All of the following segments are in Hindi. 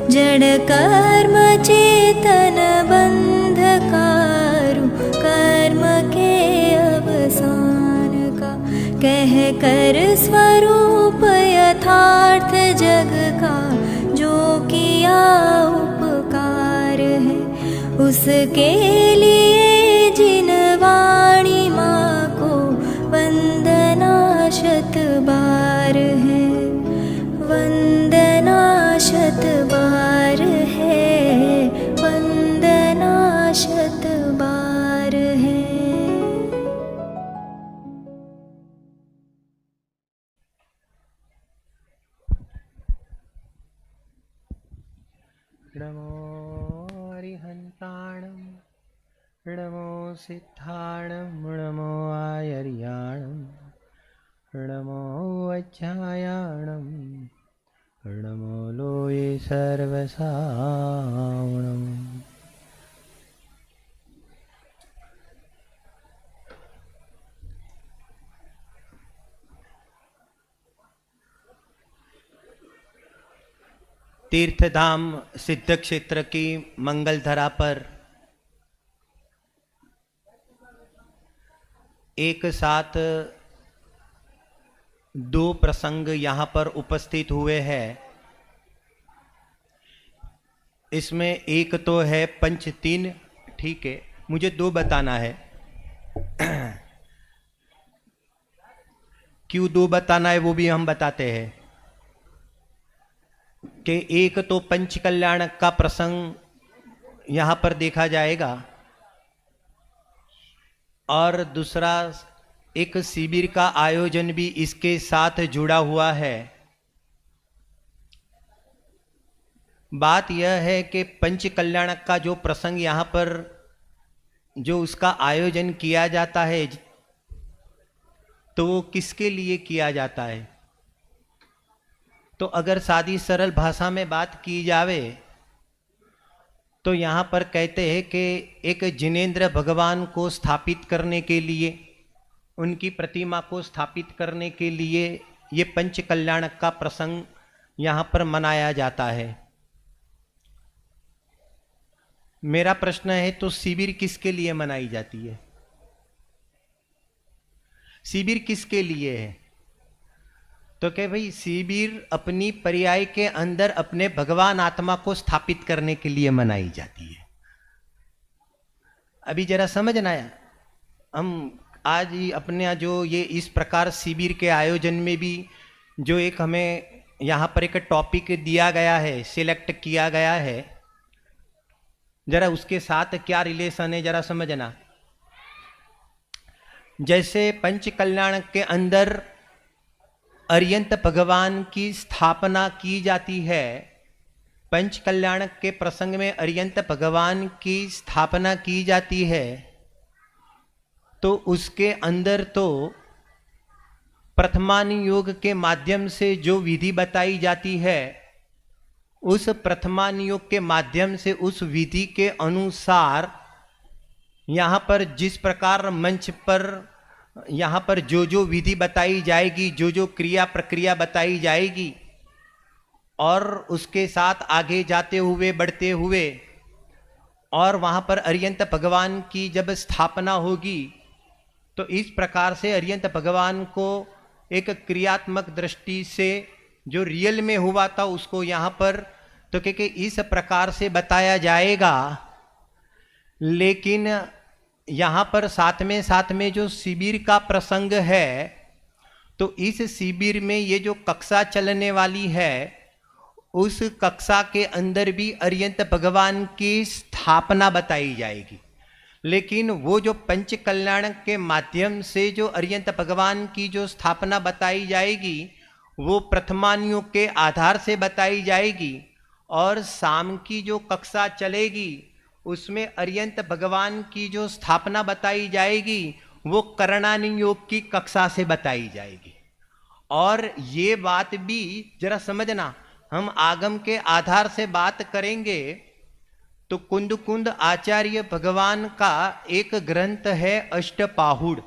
जड़ कर्म चेतन बंधकारु कर्म के अवसान का, कह कर स्वरूप यथार्थ जग का जो किया उपकार है, उसके लिए जिन वाणी माँ को वंदना शत बार है, वंदना शत बार है, वंदना शत बार है। नमो अरिहन्ताणं, नमो सिद्धाणं, नमो आयर्याणं, नमो वज्रायाणं, नमो लोये सर्वसावणम्। तीर्थधाम सिद्ध क्षेत्र की मंगल धरा पर एक साथ दो प्रसंग यहाँ पर उपस्थित हुए हैं। इसमें एक तो है पंच तीन, ठीक है, मुझे दो बताना है। क्यों दो बताना है वो भी हम बताते हैं कि एक तो पंच कल्याण का प्रसंग यहाँ पर देखा जाएगा और दूसरा एक शिविर का आयोजन भी इसके साथ जुड़ा हुआ है। बात यह है कि पंच कल्याण का जो प्रसंग यहाँ पर जो उसका आयोजन किया जाता है तो वो किसके लिए किया जाता है? तो अगर सादी सरल भाषा में बात की जावे तो यहाँ पर कहते हैं कि एक जिनेंद्र भगवान को स्थापित करने के लिए, उनकी प्रतिमा को स्थापित करने के लिए ये पंच कल्याण का प्रसंग यहाँ पर मनाया जाता है। मेरा प्रश्न है, तो शिविर किसके लिए मनाई जाती है? शिविर किसके लिए है? तो क्या भाई, शिविर अपनी पर्याय के अंदर अपने भगवान आत्मा को स्थापित करने के लिए मनाई जाती है। अभी जरा समझना है, हम आज ही अपने जो ये इस प्रकार शिविर के आयोजन में भी जो एक हमें यहाँ पर एक टॉपिक दिया गया है, सिलेक्ट किया गया है, जरा उसके साथ क्या रिलेशन है जरा समझना। जैसे पंच कल्याण के अंदर अर्यंत भगवान की स्थापना की जाती है, पंच कल्याण के प्रसंग में अर्यंत भगवान की स्थापना की जाती है, तो उसके अंदर तो प्रथमान योग के माध्यम से जो विधि बताई जाती है, उस प्रथमान योग के माध्यम से उस विधि के अनुसार यहाँ पर जिस प्रकार मंच पर यहाँ पर जो जो विधि बताई जाएगी, जो जो क्रिया प्रक्रिया बताई जाएगी, और उसके साथ आगे जाते हुए बढ़ते हुए और वहाँ पर अर्यंत भगवान की जब स्थापना होगी तो इस प्रकार से अर्यंत भगवान को एक क्रियात्मक दृष्टि से जो रियल में हुआ था उसको यहाँ पर तो क्योंकि इस प्रकार से बताया जाएगा। लेकिन यहाँ पर साथ में जो शिविर का प्रसंग है, तो इस शिविर में ये जो कक्षा चलने वाली है, उस कक्षा के अंदर भी अर्यंत भगवान की स्थापना बताई जाएगी। लेकिन वो जो पंच कल्याण के माध्यम से जो अर्यंत भगवान की जो स्थापना बताई जाएगी, वो प्रथमान योग के आधार से बताई जाएगी, और शाम की जो कक्षा चलेगी उसमें अर्यंत भगवान की जो स्थापना बताई जाएगी वो करणानि योग की कक्षा से बताई जाएगी। और ये बात भी जरा समझना, हम आगम के आधार से बात करेंगे तो कुंद कुंद आचार्य भगवान का एक ग्रंथ है अष्टपाहुड़,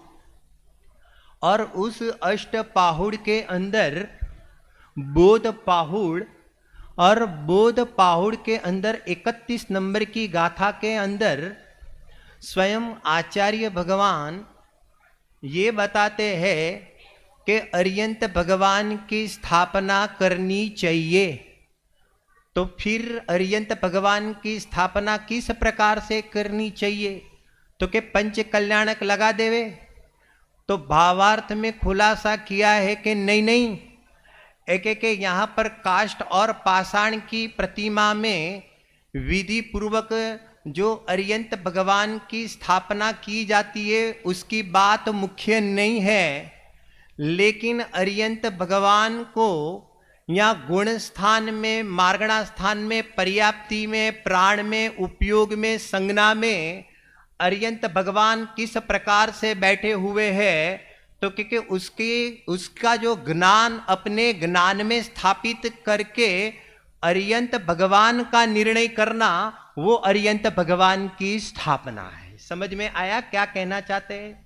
और उस अष्टपाहुड़ के अंदर बोध पाहुड़ और बोध पाहुड़ के अंदर 31 नंबर की गाथा के अंदर स्वयं आचार्य भगवान ये बताते हैं कि अर्यंत भगवान की स्थापना करनी चाहिए। तो फिर अर्यंत भगवान की स्थापना किस प्रकार से करनी चाहिए? तो के पंच कल्याणक लगा देवे? तो भावार्थ में खुलासा किया है कि नहीं नहीं, एक एक यहाँ पर काष्ठ और पाषाण की प्रतिमा में विधि पूर्वक जो अर्यंत भगवान की स्थापना की जाती है उसकी बात मुख्य नहीं है, लेकिन अर्यंत भगवान को या गुण स्थान में, मार्गणा स्थान में, पर्याप्ति में, प्राण में, उपयोग में, संज्ञा में अर्यंत भगवान किस प्रकार से बैठे हुए हैं, तो क्योंकि उसका जो ज्ञान अपने ज्ञान में स्थापित करके अर्यंत भगवान का निर्णय करना, वो अर्यंत भगवान की स्थापना है। समझ में आया क्या कहना चाहते हैं?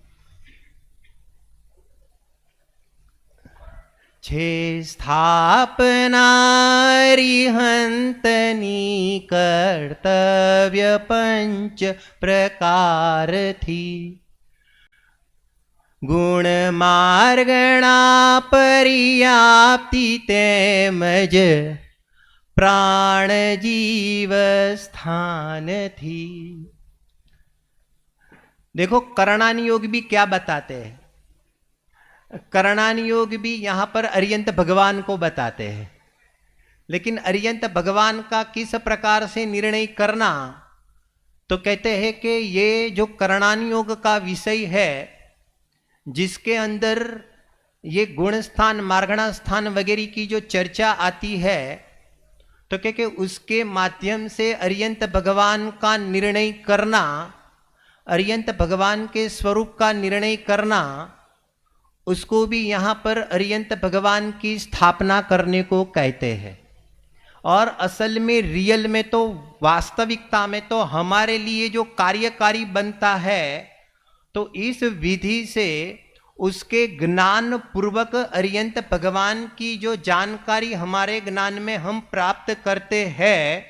छे स्थापना रिहंतनी कर्तव्य पंच प्रकार थी, गुण मार्गणा पर्याप्ति तेमज प्राण जीव स्थान थी। देखो करणान योग भी क्या बताते हैं, करणान योग भी यहां पर अर्यंत भगवान को बताते हैं, लेकिन अर्यंत भगवान का किस प्रकार से निर्णय करना, तो कहते हैं कि ये जो करणान योग का विषय है जिसके अंदर ये गुण स्थान, मार्गणा स्थान वगैरह की जो चर्चा आती है, तो क्या उसके माध्यम से अर्यंत भगवान का निर्णय करना, अर्यंत भगवान के स्वरूप का निर्णय करना, उसको भी यहाँ पर अर्यंत भगवान की स्थापना करने को कहते हैं। और असल में रियल में तो, वास्तविकता में तो हमारे लिए जो कार्यकारी बनता है, तो इस विधि से उसके ज्ञान पूर्वक अर्यंत भगवान की जो जानकारी हमारे ज्ञान में हम प्राप्त करते हैं,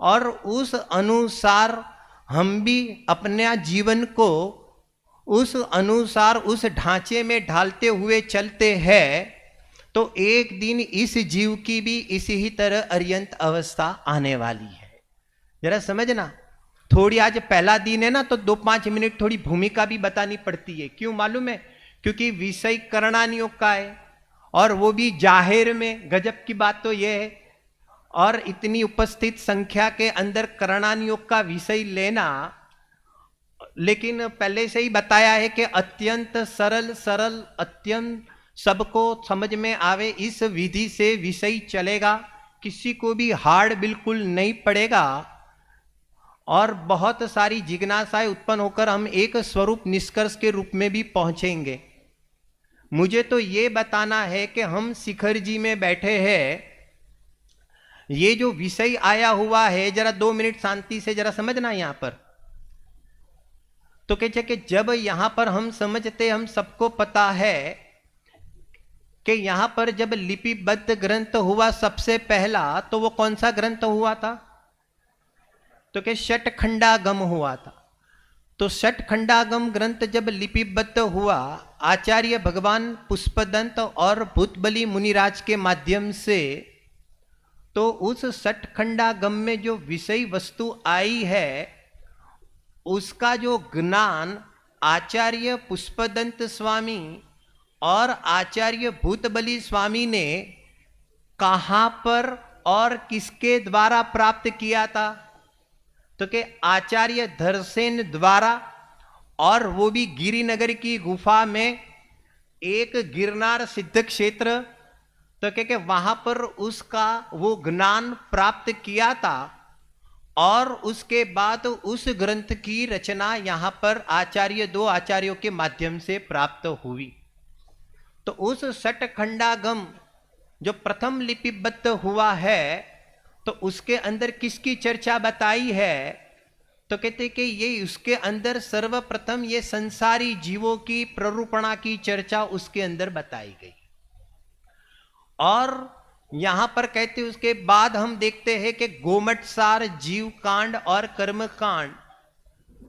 और उस अनुसार हम भी अपने जीवन को उस अनुसार उस ढांचे में ढालते हुए चलते हैं, तो एक दिन इस जीव की भी इसी ही तरह अर्यंत अवस्था आने वाली है। जरा समझना, थोड़ी आज पहला दिन है ना, तो 2-5 मिनट थोड़ी भूमिका भी बतानी पड़ती है। क्यों मालूम है? क्योंकि विषय करणान योग का है, और वो भी जाहिर में। गजब की बात तो ये है, और इतनी उपस्थित संख्या के अंदर करणान योग का विषय लेना, लेकिन पहले से ही बताया है कि अत्यंत सरल अत्यंत सबको समझ में आवे इस विधि से विषय चलेगा, किसी को भी हार्ड बिल्कुल नहीं पड़ेगा, और बहुत सारी जिज्ञासाएं उत्पन्न होकर हम एक स्वरूप निष्कर्ष के रूप में भी पहुंचेंगे। मुझे तो ये बताना है कि हम शिखर जी में बैठे हैं, ये जो विषय आया हुआ है, जरा 2 मिनट शांति से जरा समझना यहां पर। तो कहते कि जब यहां पर हम समझते, हम सबको पता है कि यहां पर जब लिपिबद्ध ग्रंथ हुआ सबसे पहला, तो वो कौन सा ग्रंथ हुआ था? तो कि षटखंडागम हुआ था। तो षटखंडागम ग्रंथ जब लिपिबद्ध हुआ, आचार्य भगवान पुष्पदंत और भूतबली मुनिराज के माध्यम से, तो उस षटखंडागम में जो विषय वस्तु आई है, उसका जो ज्ञान आचार्य पुष्पदंत स्वामी और आचार्य भूतबली स्वामी ने कहां पर और किसके द्वारा प्राप्त किया था? तो कि आचार्य धरसेन द्वारा, और वो भी गिरिनगर की गुफा में, एक गिरनार सिद्ध क्षेत्र, तो कि वहां पर उसका वो ज्ञान प्राप्त किया था, और उसके बाद उस ग्रंथ की रचना यहां पर दो आचार्यों के माध्यम से प्राप्त हुई। तो उस षटखंडागम जो प्रथम लिपिबद्ध हुआ है, तो उसके अंदर किसकी चर्चा बताई है? तो कहते कि ये उसके अंदर सर्वप्रथम ये संसारी जीवों की प्ररूपणा की चर्चा उसके अंदर बताई गई। और यहां पर कहते उसके बाद हम देखते हैं कि गोमट सार, जीव कांड और कर्म कांड,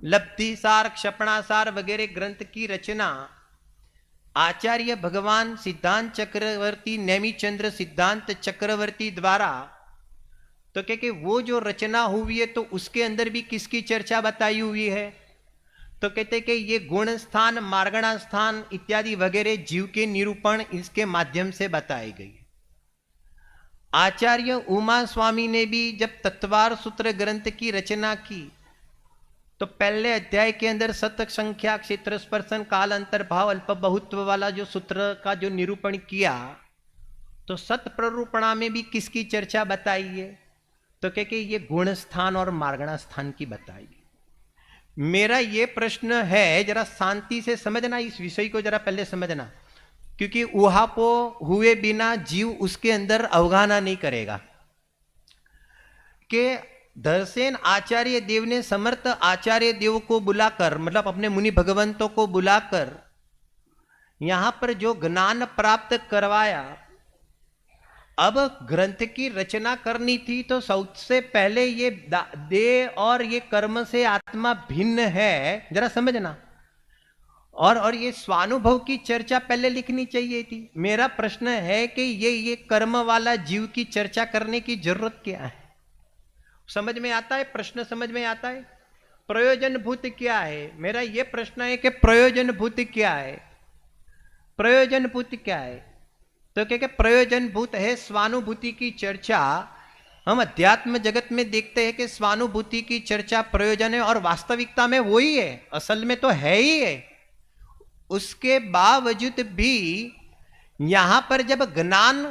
लब्धि सार, क्षपणासार वगैरह ग्रंथ की रचना आचार्य भगवान सिद्धांत चक्रवर्ती, नेमिचंद्र सिद्धांत चक्रवर्ती द्वारा, तो क्या वो जो रचना हुई है तो उसके अंदर भी किसकी चर्चा बताई हुई है? तो कहते कि ये गुण स्थान, मार्गणा स्थान इत्यादि वगैरह जीव के निरूपण इसके माध्यम से बताई गई। आचार्य उमा स्वामी ने भी जब तत्वार सूत्र ग्रंथ की रचना की तो पहले अध्याय के अंदर सत संख्या, क्षेत्र स्पर्शन, काल, अंतर भाव, अल्प बहुत्व वाला जो सूत्र का जो निरूपण किया, तो सत प्ररूपणा में भी किसकी चर्चा बताई है? तो क्या ये गुण स्थान और मार्गणा स्थान की बताई। मेरा ये प्रश्न है, जरा शांति से समझना, इस विषय को जरा पहले समझना, क्योंकि ऊहापो हुए बिना जीव उसके अंदर अवगाहना नहीं करेगा। कि धरसेन आचार्य देव ने समर्थ आचार्य देव को बुलाकर, मतलब अपने मुनि भगवंतों को बुलाकर यहां पर जो ज्ञान प्राप्त करवाया, अब ग्रंथ की रचना करनी थी तो सबसे पहले ये देह और ये कर्म से आत्मा भिन्न है, जरा समझना, और ये स्वानुभव की चर्चा पहले लिखनी चाहिए थी। मेरा प्रश्न है कि ये कर्म वाला जीव की चर्चा करने की जरूरत क्या है? समझ में आता है? प्रश्न समझ में आता है? प्रयोजन भूत क्या है? मेरा ये प्रश्न है कि प्रयोजन भूत क्या है? प्रयोजन भूत क्या है? तो क्या प्रयोजन भूत है स्वानुभूति की चर्चा। हम अध्यात्म जगत में देखते हैं कि स्वानुभूति की चर्चा प्रयोजन है, और वास्तविकता में वही है, असल में तो है ही है। उसके बावजूद भी यहां पर जब ज्ञान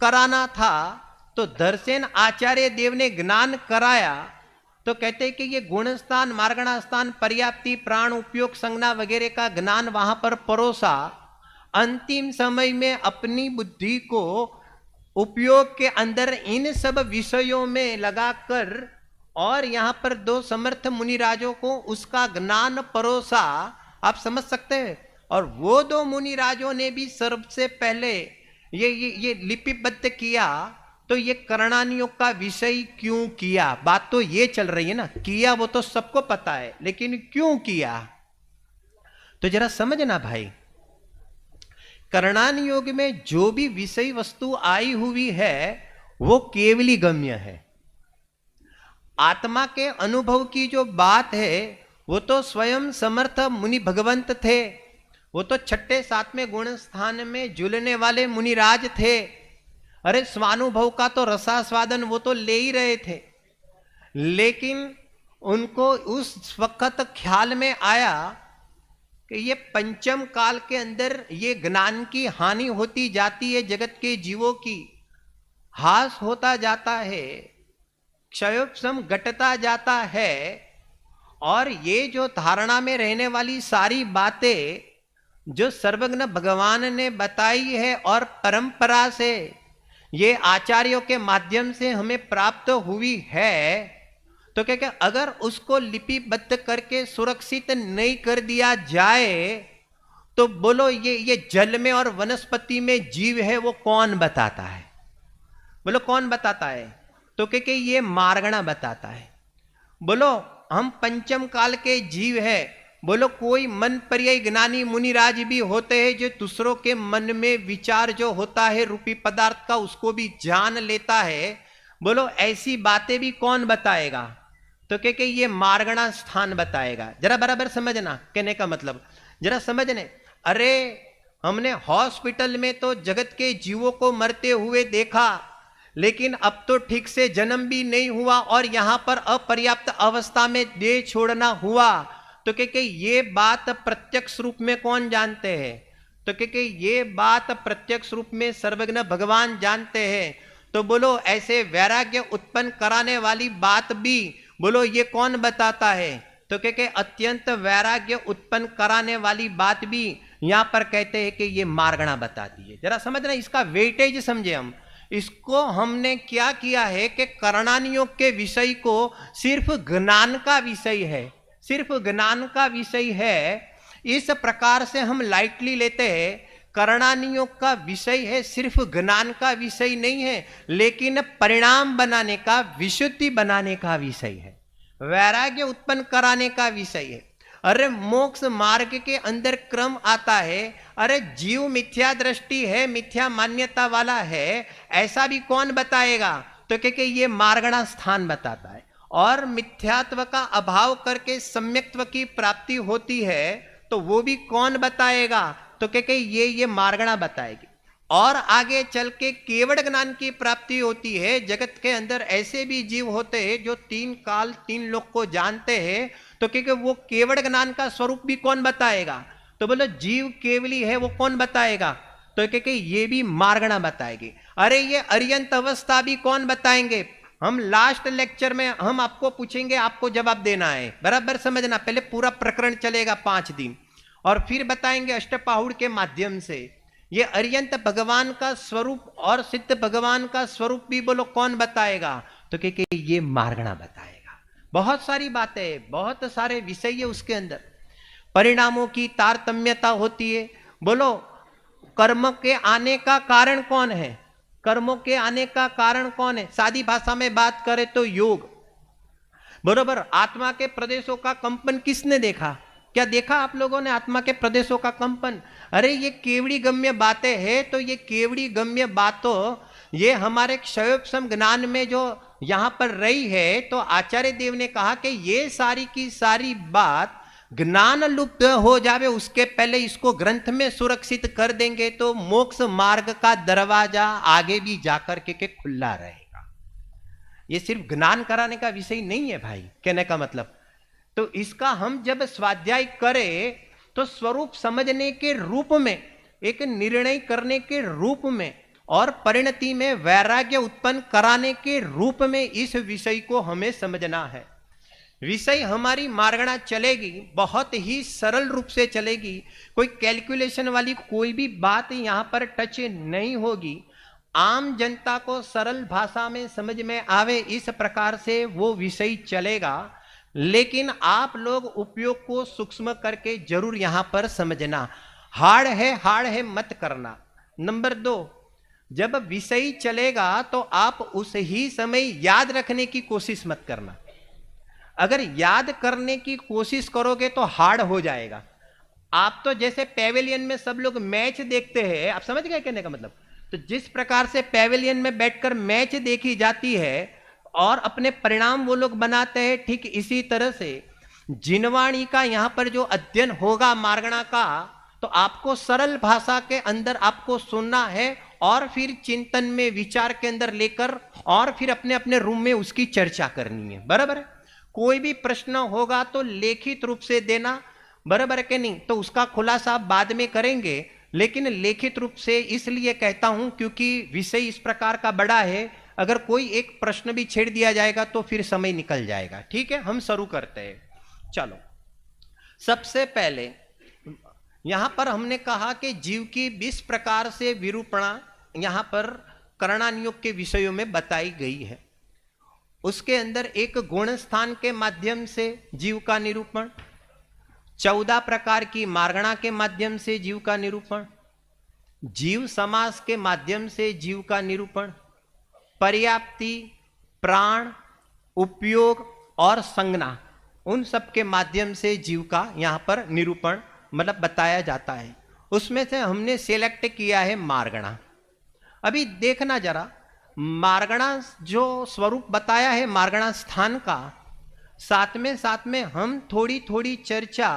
कराना था तो धरसेन आचार्य देव ने ज्ञान कराया, तो कहते हैं कि ये गुण स्थान, मार्गणा स्थान, पर्याप्ति, प्राण, उपयोग, संज्ञा वगैरह का ज्ञान वहां पर परोसा। अंतिम समय में अपनी बुद्धि को उपयोग के अंदर इन सब विषयों में लगाकर और यहां पर दो समर्थ मुनिराजों को उसका ज्ञान परोसा। आप समझ सकते हैं? और वो दो मुनिराजों ने भी सबसे पहले ये लिपिबद्ध किया। तो ये करणानियोग का विषय क्यों किया? बात तो ये चल रही है ना, किया वो तो सबको पता है, लेकिन क्यों किया? तो जरा समझना भाई, करणानियोग में जो भी विषय वस्तु आई हुई है वो केवली गम्य है। आत्मा के अनुभव की जो बात है वो तो स्वयं समर्थ मुनि भगवंत थे, वो तो छठे सातवें गुण स्थान में झूलने वाले मुनिराज थे। अरे स्वानुभव का तो रसास्वादन वो तो ले ही रहे थे, लेकिन उनको उस वक्त ख्याल में आया कि ये पंचम काल के अंदर ये ज्ञान की हानि होती जाती है, जगत के जीवों की हास होता जाता है, क्षयोपशम घटता जाता है, और ये जो धारणा में रहने वाली सारी बातें जो सर्वज्ञ भगवान ने बताई है और परंपरा से ये आचार्यों के माध्यम से हमें प्राप्त हुई है, तो क्या अगर उसको लिपिबद्ध करके सुरक्षित नहीं कर दिया जाए तो बोलो ये जल में और वनस्पति में जीव है वो कौन बताता है? बोलो कौन बताता है? तो क्या ये मार्गणा बताता है। बोलो हम पंचम काल के जीव है, बोलो कोई मन पर्याय ज्ञानी मुनिराज भी होते हैं जो दूसरों के मन में विचार जो होता है रूपी पदार्थ का उसको भी जान लेता है। बोलो ऐसी बातें भी कौन बताएगा? तो क्या ये मार्गणा स्थान बताएगा। जरा बराबर समझना कहने का मतलब, जरा समझने। अरे हमने हॉस्पिटल में तो जगत के जीवों को मरते हुए देखा, लेकिन अब तो ठीक से जन्म भी नहीं हुआ और यहां पर अपर्याप्त अवस्था में देह छोड़ना हुआ। तो क्या ये बात प्रत्यक्ष रूप में कौन जानते हैं? तो क्या ये बात प्रत्यक्ष रूप में सर्वज्ञ भगवान जानते हैं। तो बोलो ऐसे वैराग्य उत्पन्न कराने वाली बात भी बोलो ये कौन बताता है? तो क्या अत्यंत वैराग्य उत्पन्न कराने वाली बात भी यहां पर कहते हैं कि ये मार्गणा बताती है। जरा समझना, इसका वेटेज समझे हम। इसको हमने क्या किया है कि करणानियोग के विषय को सिर्फ ज्ञान का विषय है, सिर्फ ज्ञान का विषय है, इस प्रकार से हम लाइटली लेते हैं। करणानियों का विषय है, सिर्फ ज्ञान का विषय नहीं है, लेकिन परिणाम बनाने का, विशुद्धि बनाने का विषय है, वैराग्य उत्पन्न कराने का विषय है। अरे मोक्ष मार्ग के अंदर क्रम आता है, अरे जीव मिथ्या दृष्टि है, मिथ्या मान्यता वाला है, ऐसा भी कौन बताएगा? तो क्योंकि ये मार्गणा स्थान बताता है, और मिथ्यात्व का अभाव करके सम्यक्त्व की प्राप्ति होती है, तो वो भी कौन बताएगा? तो क्योंकि ये मार्गणा बताएगी। और आगे चल के केवल ज्ञान की प्राप्ति होती है। जगत के अंदर ऐसे भी जीव होते हैं जो 3 काल 3 लोक को जानते हैं, तो क्योंकि वो केवल ज्ञान का स्वरूप भी कौन बताएगा? तो बोलो जीव केवली है, वो कौन बताएगा? तो क्योंकि ये भी मार्गणा बताएगी। अरे ये अर्यंत अवस्था भी कौन बताएंगे? हम लास्ट लेक्चर में हम आपको पूछेंगे, आपको जवाब देना है, बराबर समझना। पहले पूरा प्रकरण चलेगा 5 दिन, और फिर बताएंगे अष्टपाहुड़ के माध्यम से। ये अर्यंत भगवान का स्वरूप और सिद्ध भगवान का स्वरूप भी बोलो कौन बताएगा? तो क्योंकि ये मार्गणा बताएगा। बहुत सारी बातें, बहुत सारे विषय है उसके अंदर। परिणामों की तारतम्यता होती है। बोलो कर्म के आने का कारण कौन है? कर्मों के आने का कारण कौन है? सादी भाषा में बात करें तो योग, बरोबर। आत्मा के प्रदेशों का कंपन किसने देखा? क्या देखा आप लोगों ने आत्मा के प्रदेशों का कंपन? अरे ये केवड़ी गम्य बातें हैं। तो ये केवड़ी गम्य बातों, ये हमारे क्षयोपम ज्ञान में जो यहां पर रही है, तो आचार्य देव ने कहा कि ये सारी की सारी बात ज्ञान लुप्त हो जावे उसके पहले इसको ग्रंथ में सुरक्षित कर देंगे, तो मोक्ष मार्ग का दरवाजा आगे भी जाकर के खुला रहेगा। ये सिर्फ ज्ञान कराने का विषय नहीं है भाई, कहने का मतलब। तो इसका हम जब स्वाध्याय करें तो स्वरूप समझने के रूप में, एक निर्णय करने के रूप में, और परिणति में वैराग्य उत्पन्न कराने के रूप में इस विषय को हमें समझना है। विषय हमारी मार्गणा चलेगी, बहुत ही सरल रूप से चलेगी। कोई कैलकुलेशन वाली कोई भी बात यहां पर टच नहीं होगी। आम जनता को सरल भाषा में समझ में आवे, इस प्रकार से वो विषय चलेगा। लेकिन आप लोग उपयोग को सूक्ष्म करके जरूर यहां पर समझना। हार्ड है मत करना। नंबर 2, जब विषय चलेगा तो आप उस ही समय याद रखने की कोशिश मत करना। अगर याद करने की कोशिश करोगे तो हार्ड हो जाएगा। आप तो जैसे पैवेलियन में सब लोग मैच देखते हैं, आप समझ गए कहने का मतलब? तो जिस प्रकार से पैवेलियन में बैठकर मैच देखी जाती है और अपने परिणाम वो लोग बनाते हैं, ठीक इसी तरह से जिनवाणी का यहां पर जो अध्ययन होगा मार्गणा का, तो आपको सरल भाषा के अंदर आपको सुनना है, और फिर चिंतन में विचार के अंदर लेकर, और फिर अपने अपने रूम में उसकी चर्चा करनी है, बराबर है। कोई भी प्रश्न होगा तो लिखित रूप से देना, बराबर है कि नहीं? तो उसका खुलासा बाद में करेंगे, लेकिन लिखित रूप से इसलिए कहता हूं क्योंकि विषय इस प्रकार का बड़ा है। अगर कोई एक प्रश्न भी छेड़ दिया जाएगा तो फिर समय निकल जाएगा। ठीक है, हम शुरू करते हैं। चलो, सबसे पहले यहां पर हमने कहा कि जीव की 20 प्रकार से विरूपणा यहां पर करणानियोग के विषयों में बताई गई है। उसके अंदर एक गुण स्थान के माध्यम से जीव का निरूपण, 14 प्रकार की मार्गणा के माध्यम से जीव का निरूपण, जीव समास के माध्यम से जीव का निरूपण, पर्याप्ति, प्राण, उपयोग और संज्ञा, उन सब के माध्यम से जीव का यहां पर निरूपण मतलब बताया जाता है। उसमें से हमने सेलेक्ट किया है मार्गणा। अभी देखना जरा, मार्गणा जो स्वरूप बताया है मार्गणा स्थान का, साथ में हम थोड़ी थोड़ी चर्चा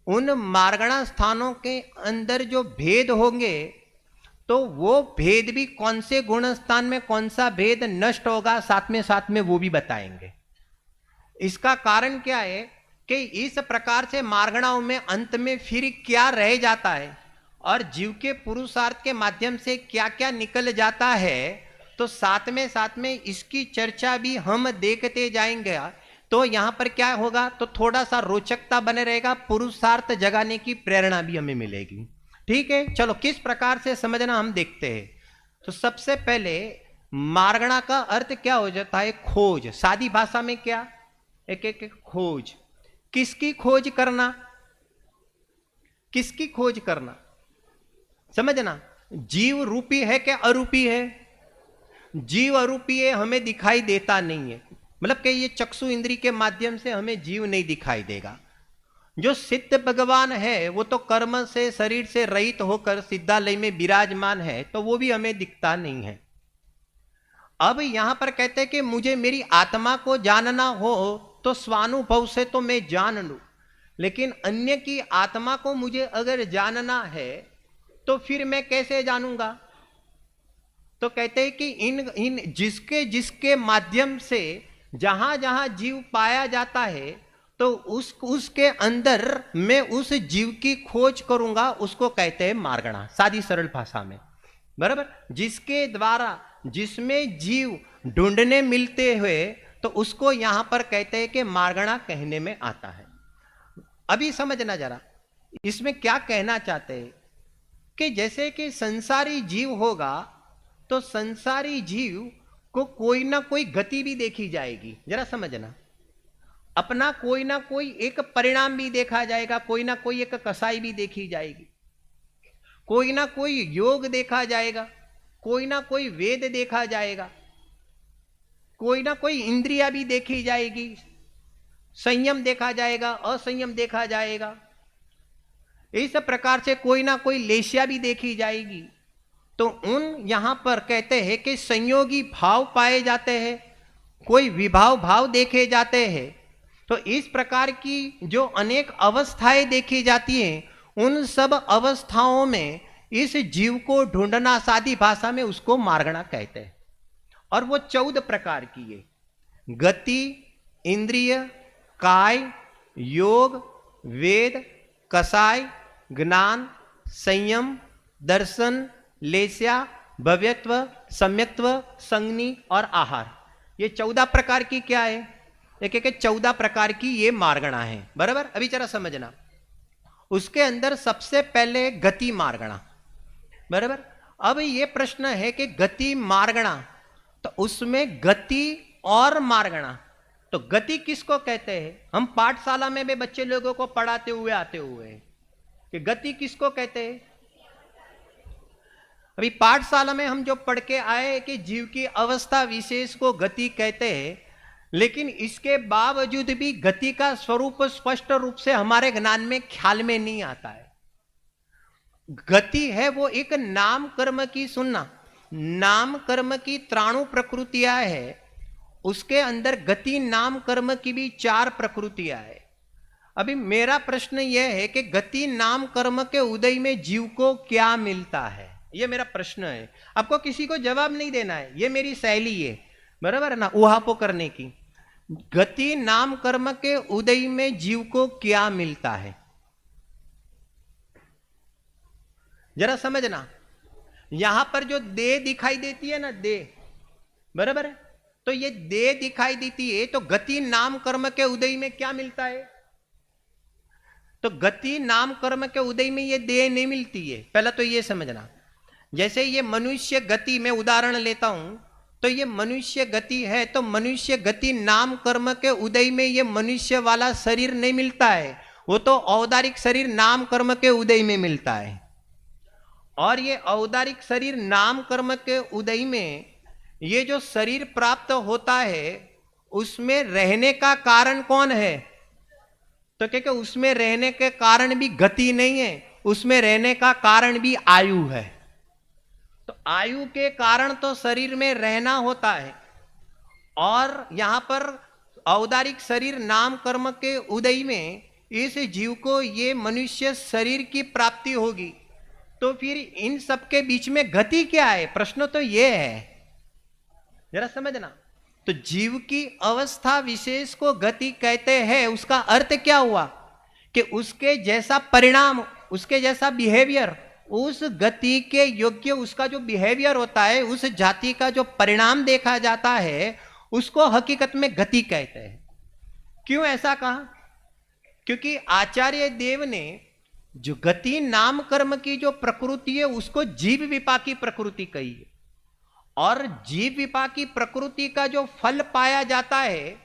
उन मार्गणा स्थानों के अंदर जो भेद होंगे, तो वो भेद भी कौन से गुण स्थान में कौन सा भेद नष्ट होगा, साथ में वो भी बताएंगे। इसका कारण क्या है कि इस प्रकार से मार्गणाओं में अंत में फिर क्या रह जाता है और जीव के पुरुषार्थ के माध्यम से क्या क्या निकल जाता है, तो साथ में इसकी चर्चा भी हम देखते जाएंगे। तो यहां पर क्या होगा, तो थोड़ा सा रोचकता बने रहेगा, पुरुषार्थ जगाने की प्रेरणा भी हमें मिलेगी। ठीक है, चलो किस प्रकार से समझना हम देखते हैं। तो सबसे पहले मार्गणा का अर्थ क्या हो जाता है? खोज। सादी भाषा में क्या? एक खोज। किसकी खोज करना? किसकी खोज करना? समझना, जीव रूपी है क्या अरूपी है? जीव अरूपी है, हमें दिखाई देता नहीं है, मतलब कि ये चक्षु इंद्री के माध्यम से हमें जीव नहीं दिखाई देगा। जो सिद्ध भगवान है वो तो कर्म से शरीर से रहित होकर सिद्धालय में विराजमान है, तो वो भी हमें दिखता नहीं है। अब यहां पर कहते हैं कि मुझे मेरी आत्मा को जानना हो तो स्वानुभव से तो मैं जान लूं, लेकिन अन्य की आत्मा को मुझे अगर जानना है तो फिर मैं कैसे जानूंगा? तो कहते हैं कि इन जिसके जिसके माध्यम से जहां जहां जीव पाया जाता है तो उसके अंदर मैं उस जीव की खोज करूंगा, उसको कहते हैं मार्गणा, सादी सरल भाषा में, बराबर। जिसके द्वारा जिसमें जीव ढूंढने मिलते हुए तो उसको यहां पर कहते हैं कि मार्गणा कहने में आता है। अभी समझना जरा, इसमें क्या कहना चाहते हैं कि जैसे कि संसारी जीव होगा तो संसारी जीव को कोई ना कोई गति भी देखी जाएगी, जरा समझना, अपना कोई ना कोई एक परिणाम भी देखा जाएगा, कोई ना कोई एक कसाई भी देखी जाएगी, कोई ना कोई योग देखा जाएगा, कोई ना कोई वेद देखा जाएगा, कोई ना कोई इंद्रिया भी देखी जाएगी, संयम देखा जाएगा, असंयम देखा जाएगा, इस प्रकार से कोई ना कोई लेशिया भी देखी जाएगी। तो उन यहां पर कहते हैं कि संयोगी भाव पाए जाते हैं, कोई विभाव भाव देखे जाते हैं। तो इस प्रकार की जो अनेक अवस्थाएं देखी जाती हैं, उन सब अवस्थाओं में इस जीव को ढूंढना, सादी भाषा में उसको मार्गणा कहते हैं। और वो 14 प्रकार की है, गति, इंद्रिय, काय, योग, वेद, कसाय, ज्ञान, संयम, दर्शन, लेस्या, भव्यत्व, सम्यक्त्व, संज्ञी और आहार। ये 14 प्रकार की क्या है? एक एक 14 प्रकार की ये मार्गणा है, बराबर। अभी जरा समझना, उसके अंदर सबसे पहले गति मार्गणा, बराबर। अब ये प्रश्न है कि गति मार्गणा, तो उसमें गति और मार्गणा, तो गति किसको कहते हैं? हम पाठशाला में भी बच्चे लोगों को पढ़ाते हुए आते हुए कि गति किसको कहते हैं। अभी पाठशाला में हम जो पढ़ के आए कि जीव की अवस्था विशेष को गति कहते हैं, लेकिन इसके बावजूद भी गति का स्वरूप स्पष्ट रूप से हमारे ज्ञान में ख्याल में नहीं आता है। गति है वो एक नाम कर्म की, सुनना, नाम कर्म की त्राणु प्रकृतियां है, उसके अंदर गति नाम कर्म की भी 4 प्रकृतियां है। अभी मेरा प्रश्न यह है कि गति नाम कर्म के उदय में जीव को क्या मिलता है, ये मेरा प्रश्न है। आपको किसी को जवाब नहीं देना है, ये मेरी शैली है, बराबर है ना, उहापो करने की। गति नाम कर्म के उदय में जीव को क्या मिलता है, जरा समझना। यहां पर जो देह दिखाई देती है ना, देह, बराबर है, तो ये देह दिखाई देती है, तो गति नाम कर्म के उदय में क्या मिलता है? तो गति नाम कर्म के उदय में ये देह नहीं मिलती है, पहला तो ये समझना। जैसे ये मनुष्य गति, में उदाहरण लेता हूं, तो ये मनुष्य गति है, तो मनुष्य गति नाम कर्म के उदय में ये मनुष्य वाला शरीर नहीं मिलता है, वो तो औदारिक शरीर नाम कर्म के उदय में मिलता है। और ये औदारिक शरीर नाम कर्म के उदय में ये जो शरीर प्राप्त होता है, उसमें रहने का कारण कौन है? तो क्या उसमें रहने के कारण भी गति नहीं है, उसमें रहने का कारण भी आयु है। तो आयु के कारण तो शरीर में रहना होता है, और यहां पर औदारिक शरीर नाम कर्म के उदय में इस जीव को ये मनुष्य शरीर की प्राप्ति होगी। तो फिर इन सब के बीच में गति क्या है? प्रश्न तो ये है, जरा समझना। तो जीव की अवस्था विशेष को गति कहते हैं, उसका अर्थ क्या हुआ कि उसके जैसा परिणाम, उसके जैसा बिहेवियर, उस गति के योग्य उसका जो बिहेवियर होता है, उस जाति का जो परिणाम देखा जाता है, उसको हकीकत में गति कहते हैं। क्यों ऐसा कहा? क्योंकि आचार्य देव ने जो गति नाम कर्म की जो प्रकृति है, उसको जीव विपाकी प्रकृति कही है। और जीव विपाकी प्रकृति का जो फल पाया जाता है,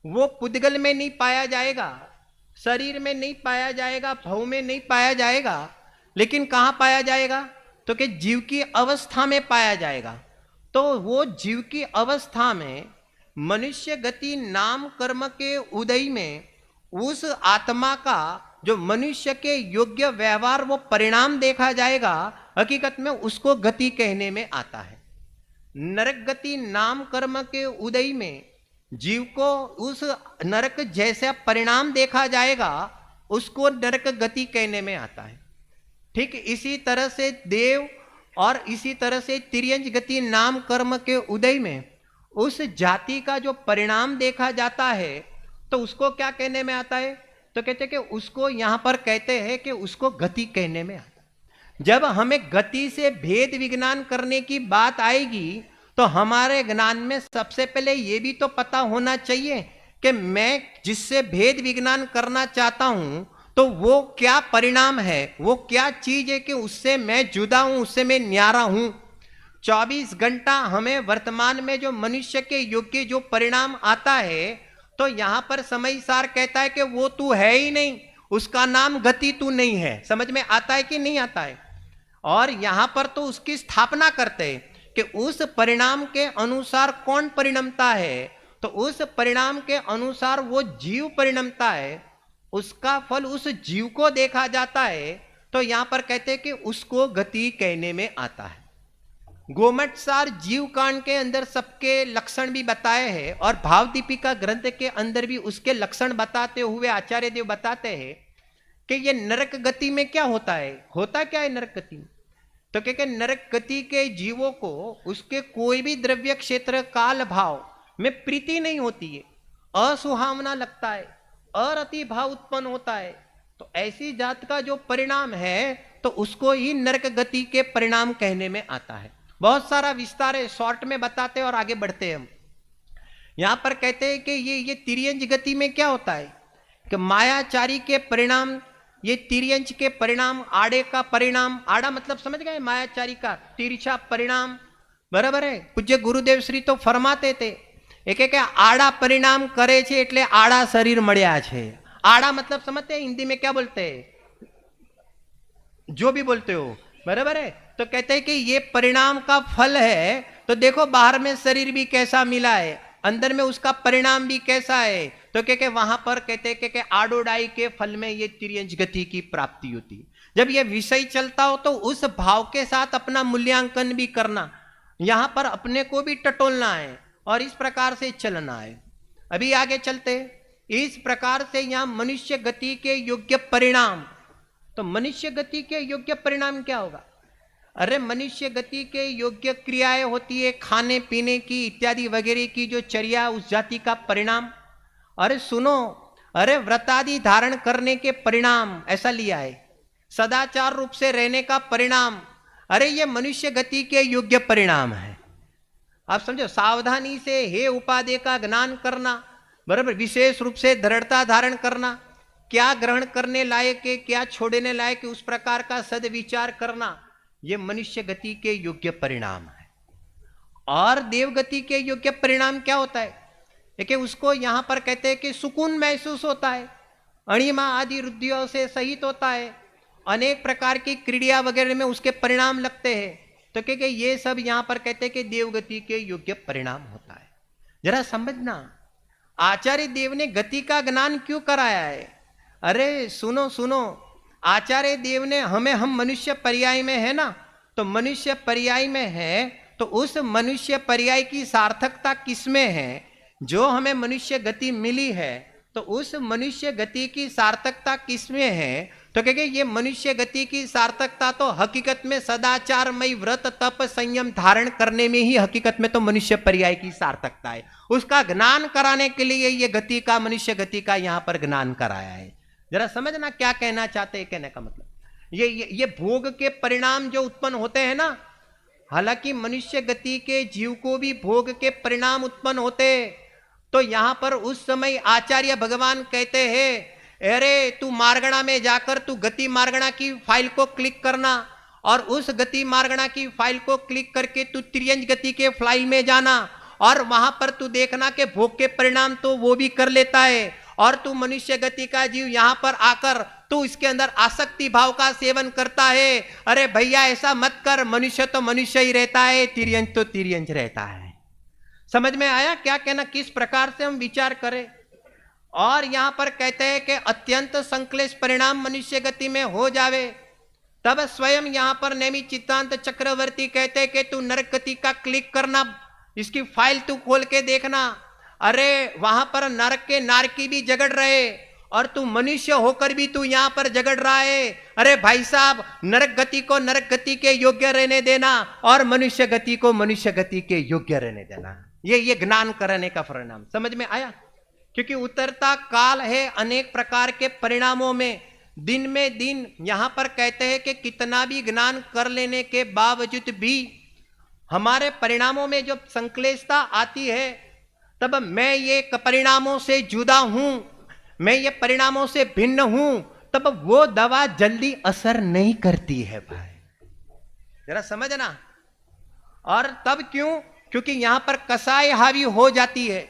वो पुद्गल में नहीं पाया जाएगा, शरीर में नहीं पाया जाएगा, भव में नहीं पाया जाएगा, लेकिन कहां पाया जाएगा? तो कि जीव की अवस्था में पाया जाएगा। तो वो जीव की अवस्था में मनुष्य गति नाम कर्म के उदय में उस आत्मा का जो मनुष्य के योग्य व्यवहार वो परिणाम देखा जाएगा, हकीकत में उसको गति कहने में आता है। नरक गति नाम कर्म के उदय में जीव को उस नरक जैसा परिणाम देखा जाएगा, उसको नरक गति कहने में आता है। ठीक इसी तरह से देव और इसी तरह से तिर्यंच गति नाम कर्म के उदय में उस जाति का जो परिणाम देखा जाता है, तो उसको क्या कहने में आता है? तो कहते हैं कि उसको यहां पर कहते हैं कि उसको गति कहने में आता है। जब हमें गति से भेद विज्ञान करने की बात आएगी, तो हमारे ज्ञान में सबसे पहले यह भी तो पता होना चाहिए कि मैं जिससे भेद विज्ञान करना चाहता हूं, तो वो क्या परिणाम है, वो क्या चीज है कि उससे मैं जुदा हूं, उससे मैं न्यारा हूं। 24 घंटा हमें वर्तमान में जो मनुष्य के योग्य जो परिणाम आता है, तो यहां पर समय सार कहता है कि वो तू है ही नहीं, उसका नाम गति तू नहीं है। समझ में आता है कि नहीं आता है? और यहां पर तो उसकी स्थापना करते हैं कि उस परिणाम के अनुसार कौन परिणमता है, तो उस परिणाम के अनुसार वो जीव परिणमता है, उसका फल उस जीव को देखा जाता है। तो यहां पर कहते हैं कि उसको गति कहने में आता है। गोमट सार जीव कांड के अंदर सबके लक्षण भी बताए हैं, और भाव दीपिका ग्रंथ के अंदर भी उसके लक्षण बताते हुए आचार्य देव बताते हैं कि ये नरक गति में क्या होता है। होता क्या है नरक गति में? तो क्या नरक गति के जीवों को उसके कोई भी द्रव्य क्षेत्र काल भाव में प्रीति नहीं होती है, असुहावना लगता है, अरति भाव उत्पन्न होता है। तो ऐसी जात का जो परिणाम है, तो उसको ही नरक गति के परिणाम कहने में आता है। बहुत सारा विस्तार है, शॉर्ट में बताते हैं और आगे बढ़ते हैं हम। यहां पर कहते हैं कि ये तिर्यंच गति में क्या होता है कि मायाचारी के परिणाम, ये तिर्यंच के परिणाम, आड़े का परिणाम, आड़ा मतलब समझ गए, मायाचारी का तिरछा परिणाम, बराबर है। पूज्य गुरुदेव श्री तो फरमाते थे एक आड़ा परिणाम करे छे એટલે आड़ा शरीर મળ્યા છે। आड़ा मतलब समझते हैं हिंदी में क्या बोलते हैं, जो भी बोलते हो, बराबर है। तो कहते हैं कि ये परिणाम का फल है, तो देखो बाहर में शरीर भी कैसा मिला है, अंदर में उसका परिणाम भी कैसा है। तो क्या वहां पर कहते हैं कि आडोडाई के फल में ये तिर्यंच गति की प्राप्ति होती। जब ये विषय चलता हो तो उस भाव के साथ अपना मूल्यांकन भी करना, यहां पर अपने को भी टटोलना है और इस प्रकार से चलना है। अभी आगे चलते, इस प्रकार से यहां मनुष्य गति के योग्य परिणाम, तो मनुष्य गति के योग्य परिणाम क्या होगा? अरे मनुष्य गति के योग्य क्रियाएं होती है, खाने पीने की इत्यादि वगैरह की जो चर्या, उस जाति का परिणाम। अरे सुनो, अरे व्रतादि धारण करने के परिणाम ऐसा लिया है, सदाचार रूप से रहने का परिणाम, अरे ये मनुष्य गति के योग्य परिणाम है। आप समझो, सावधानी से हे उपादेय का ज्ञान करना, बराबर, विशेष रूप से दृढ़ता धारण करना, क्या ग्रहण करने लायक है, क्या छोड़ने लायक है, उस प्रकार का सदविचार करना, ये मनुष्य गति के योग्य परिणाम है। और देव गति के योग्य परिणाम क्या होता है कि उसको यहां पर कहते हैं कि सुकून महसूस होता है, अणिमा आदि रुद्धियों से सहित होता है, अनेक प्रकार की क्रीड़ा वगैरह में उसके परिणाम लगते हैं। तो क्या ये सब यहां पर कहते हैं कि देवगति के योग्य परिणाम होता है। जरा समझना, आचार्य देव ने गति का ज्ञान क्यों कराया है? अरे सुनो सुनो, आचार्य देव ने हमें, हम मनुष्य पर्याय में है ना, तो मनुष्य पर्याय में है, तो उस मनुष्य पर्याय की सार्थकता किसमें है? जो हमें मनुष्य गति मिली है, तो उस मनुष्य गति की सार्थकता किसमें है? तो क्या ये मनुष्य गति की सार्थकता तो हकीकत में सदाचारमय व्रत तप संयम धारण करने में ही हकीकत में तो मनुष्य पर्याय की सार्थकता है। उसका ज्ञान कराने के लिए ये गति का, मनुष्य गति का यहां पर ज्ञान कराया है। जरा समझना क्या कहना चाहते हैं। कहने का मतलब ये भोग के परिणाम जो उत्पन्न होते हैं ना, हालांकि मनुष्य गति के जीव को भी भोग के परिणाम उत्पन्न होते, तो यहां पर उस समय आचार्य भगवान कहते हैं, अरे तू मार्गणा में जाकर तू गति मार्गणा की फाइल को क्लिक करना, और उस गति मार्गणा की फाइल को क्लिक करके तू तिर्यंच गति के फाइल में जाना, और वहां पर तू देखना कि भोग के परिणाम तो वो भी कर लेता है, और तू मनुष्य गति का जीव यहां पर आकर तू इसके अंदर आसक्ति भाव का सेवन करता है। अरे भैया ऐसा मत कर, मनुष्य तो मनुष्य ही रहता है, तिर्यंच तो तिर्यंच रहता है। समझ में आया क्या कहना, किस प्रकार से हम विचार करें। और यहां पर कहते हैं कि अत्यंत संक्लेश परिणाम मनुष्य गति में हो जावे, तब स्वयं यहां पर नेमी चित्तांत चक्रवर्ती कहते हैं कि तू नरक गति का क्लिक करना, इसकी फाइल तू खोल के देखना। अरे वहां पर नरक के नारकी भी झगड़ रहे और तू मनुष्य होकर भी तू यहां पर झगड़ रहा है। अरे भाई साहब, नरक गति को नरक गति के योग्य रहने देना और मनुष्य गति को मनुष्य गति के योग्य रहने देना, ये ज्ञान करने का परिणाम। समझ में आया? क्योंकि उतरता काल है अनेक प्रकार के परिणामों में, दिन में दिन यहां पर कहते हैं कि कितना भी ज्ञान कर लेने के बावजूद भी हमारे परिणामों में जब संक्लेशता आती है, तब मैं ये परिणामों से जुदा हूं, मैं ये परिणामों से भिन्न हूं, तब वो दवा जल्दी असर नहीं करती है भाई, जरा समझना। और तब क्यों? क्योंकि यहां पर कसाई हावी हो जाती है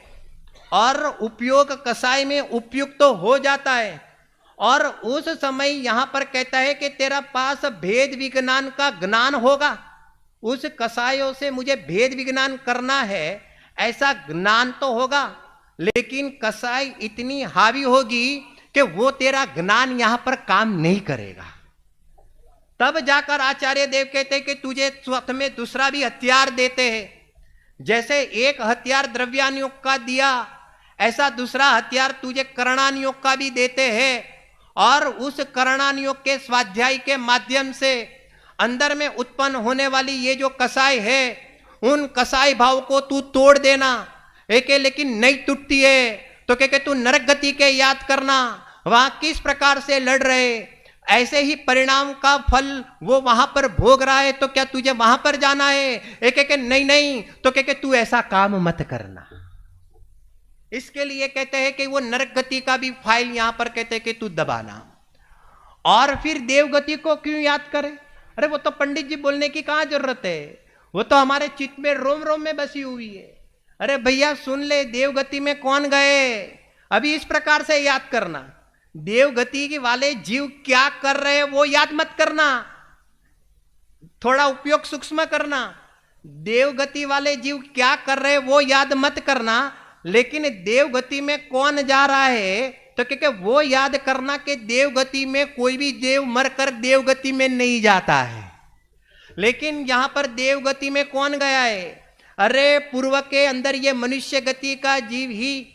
और उपयोग कसाई में उपयुक्त तो हो जाता है। और उस समय यहां पर कहता है कि तेरा पास भेद विज्ञान का ज्ञान होगा, उस कसायों से मुझे भेद विज्ञान करना है ऐसा ज्ञान तो होगा, लेकिन कसाई इतनी हावी होगी कि वो तेरा ज्ञान यहां पर काम नहीं करेगा। तब जाकर आचार्य देव कहते हैं कि तुझे स्वतः में दूसरा भी हथियार देते हैं। जैसे एक हथियार द्रव्यानुयोग का दिया, ऐसा दूसरा हथियार तुझे करणानुयोग का भी देते हैं। और उस करणानुयोग के स्वाध्याय के माध्यम से अंदर में उत्पन्न होने वाली ये जो कसाई है, उन कसाई भाव को तू तोड़ देना। एक लेकिन नहीं टूटती है तो क्या तू नरक गति के याद करना, वहां किस प्रकार से लड़ रहे, ऐसे ही परिणाम का फल वो वहां पर भोग रहा है, तो क्या तुझे वहां पर जाना है? एक नहीं नहीं, तो क्या तू ऐसा काम मत करना। इसके लिए कहते हैं कि वो नरक गति का भी फाइल यहां पर कहते हैं कि तू दबाना। और फिर देव गति को क्यों याद करे? अरे वो तो पंडित जी बोलने की कहां जरूरत है, वो तो हमारे चित्त में रोम रोम में बसी हुई है। अरे भैया सुन ले, देव गति में कौन गए, अभी इस प्रकार से याद करना। देव गति के वाले जीव क्या कर रहे हैं वो याद मत करना, थोड़ा उपयोग सूक्ष्म करना। देव गति वाले जीव क्या कर रहे हैं वो याद मत करना, लेकिन देव गति में कौन जा रहा है तो क्या वो याद करना कि देव गति में कोई भी देव मरकर देव गति में नहीं जाता है। लेकिन यहां पर देव गति में कौन गया है? अरे पूर्व के अंदर ये मनुष्य गति का जीव ही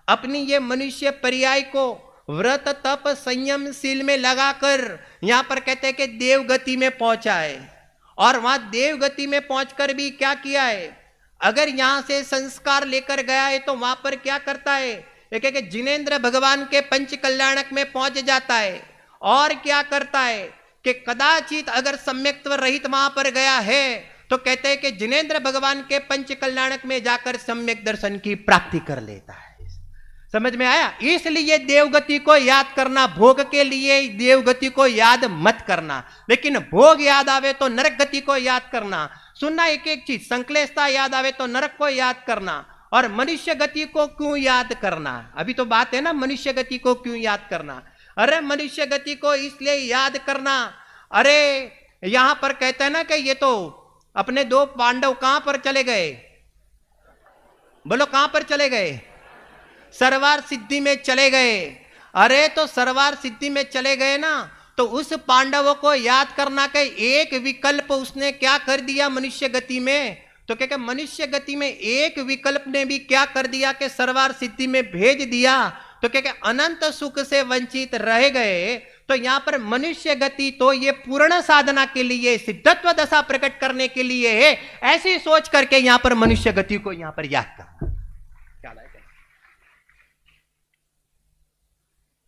अपनी ये मनुष्य पर्याय को व्रत तप संयमशील में लगाकर यहां पर कहते हैं कि देव गति में पहुंचा है। और वहां देव गति में पहुंचकर भी क्या किया है? अगर यहां से संस्कार लेकर गया है तो वहां पर क्या करता है? एक जिनेंद्र भगवान के पंच कल्याणक में पहुंच जाता है। और क्या करता है कि कदाचित अगर सम्यक्त्व रहित वहां पर गया है तो कहते हैं कि जिनेंद्र भगवान के पंच कल्याणक में जाकर सम्यक दर्शन की प्राप्ति कर लेता है। समझ में आया? इसलिए देवगति को याद करना, भोग के लिए देवगति को याद मत करना, लेकिन भोग याद आवे तो नरक गति को याद करना। सुनना एक एक चीज, संक्लेशता याद आवे तो नरक को याद करना, और मनुष्य गति को क्यों याद करना? अभी तो बात है ना मनुष्य गति को क्यों याद करना। अरे मनुष्य गति को इसलिए याद करना, अरे यहां पर कहते हैं ना कि ये तो अपने दो पांडव कहां पर चले गए, बोलो कहां पर चले गए? सरवार सिद्धि में चले गए। अरे तो सरवार सिद्धि में चले गए ना, तो उस पांडवों को याद करना कि एक विकल्प उसने क्या कर दिया मनुष्य गति में, तो क्या मनुष्य गति में एक विकल्प ने भी क्या कर दिया कि सरवार सिद्धि में भेज दिया, तो क्या अनंत सुख से वंचित रह गए। तो यहां पर मनुष्य गति तो ये पूर्ण साधना के लिए, सिद्धत्व दशा प्रकट करने के लिए है, ऐसी सोच करके यहां पर मनुष्य गति को यहां पर याद करना।